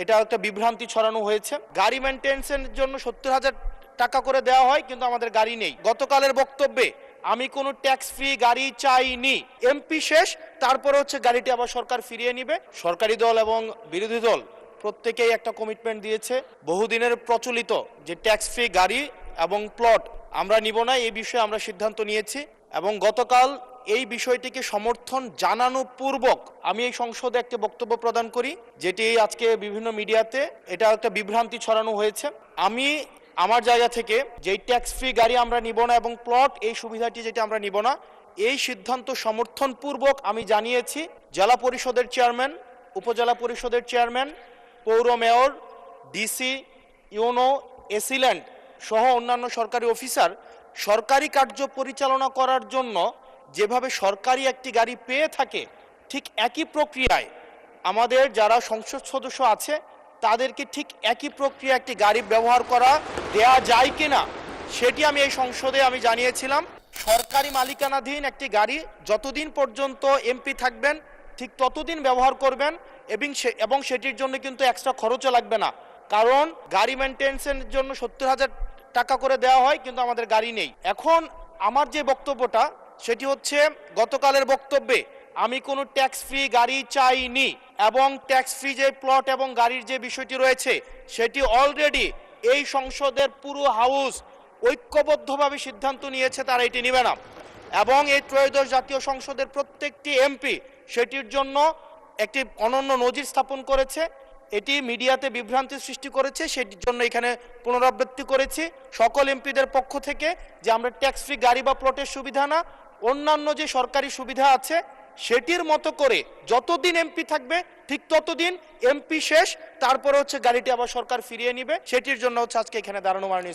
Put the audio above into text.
এটা একটা বিভ্রান্তি ছড়ানো হয়েছে। গাড়ি মেইনটেনেন্সের জন্য 70,000 টাকা করে দেওয়া হয়, কিন্তু আমাদের গাড়ি নেই। গতকালের বক্তব্যে আমি কোনো ট্যাক্স ফ্রি গাড়ি চাইনি, এমপি শেষ, তারপরে গাড়িটি আবার সরকার ফিরিয়ে নিবে। সরকারি দল এবং বিরোধী দল প্রত্যেকেই একটা কমিটমেন্ট দিয়েছে, বহুদিনের প্রচলিত যে ট্যাক্স ফ্রি গাড়ি এবং প্লট আমরা নিব না, এই বিষয়ে আমরা সিদ্ধান্ত নিয়েছি। এবং গতকাল এই বিষয়টিকে সমর্থন জানানো পূর্বক আমি এই সংসদে একটি বক্তব্য প্রদান করি, যেটি আজকে বিভিন্ন মিডিয়াতে এটা একটা বিভ্রান্তি ছড়ানো হয়েছে। আমি আমার জায়গা থেকে যেই ট্যাক্স ফ্রি গাড়ি আমরা নিব না এবং প্লট এই সুবিধাটি যেটা আমরা নিব না, এই সিদ্ধান্ত সমর্থন পূর্বক আমি জানিয়েছি জেলা পরিষদের চেয়ারম্যান, উপজেলা পরিষদের চেয়ারম্যান, পৌর মেয়র, ডিসি, ইউনো, এসিল্যান্ড সহ অন্যান্য সরকারি অফিসার সরকারি কার্য পরিচালনা করার জন্য যেভাবে সরকারি একটি গাড়ি পেয়ে থাকে, ঠিক একই প্রক্রিয়ায় আমাদের যারা সংসদ সদস্য আছে তাদেরকে ঠিক একই প্রক্রিয়া একটি গাড়ি ব্যবহার করা দেয়া যায় কিনা সেটি আমি এই সংসদে আমি জানিয়েছিলাম। সরকারি মালিকানাধীন একটি গাড়ি যতদিন পর্যন্ত এমপি থাকবেন ঠিক ততদিন ব্যবহার করবেন, এবং সেটির জন্য কিন্তু এক্সট্রা খরচও লাগবে না, কারণ গাড়ি মেইনটেনেন্সের জন্য 70,000 টাকা করে দেওয়া হয়, কিন্তু আমাদের গাড়ি নেই। এখন আমার যে বক্তব্যটা সেটি হচ্ছে, গতকালের বক্তব্যে আমি কোনো ট্যাক্স ফ্রি গাড়ি চাইনি, এবং ট্যাক্স ফ্রি যে প্লট এবং গাড়ির যে বিষয়টি রয়েছে সেটি অলরেডি এই সংসদের পুরো হাউস ঐক্যবদ্ধভাবে সিদ্ধান্ত নিয়েছে তারা এটি নেবে না, এবং এই ত্রয়োদশ জাতীয় সংসদের প্রত্যেকটি এমপি সেটির জন্য একটি অনন্য নজির স্থাপন করেছে। এটি মিডিয়াতে বিভ্রান্তি সৃষ্টি করেছে, সেটির জন্য এখানে পুনরাবৃত্তি করেছি সকল এমপিদের পক্ষ থেকে যে আমরা ট্যাক্স ফ্রি গাড়ি বা প্লটের সুবিধা না, অন্যান্য যে সরকারি সুবিধা আছে সেটির মতো করে যতদিন এমপি থাকবে ঠিক ততদিন এমপি শেষ, তারপরে গাড়িটি আবার সরকার ফিরিয়ে নিবে, সেটির জন্য আজকে এখানে দাঁড়ানো। মাননীয়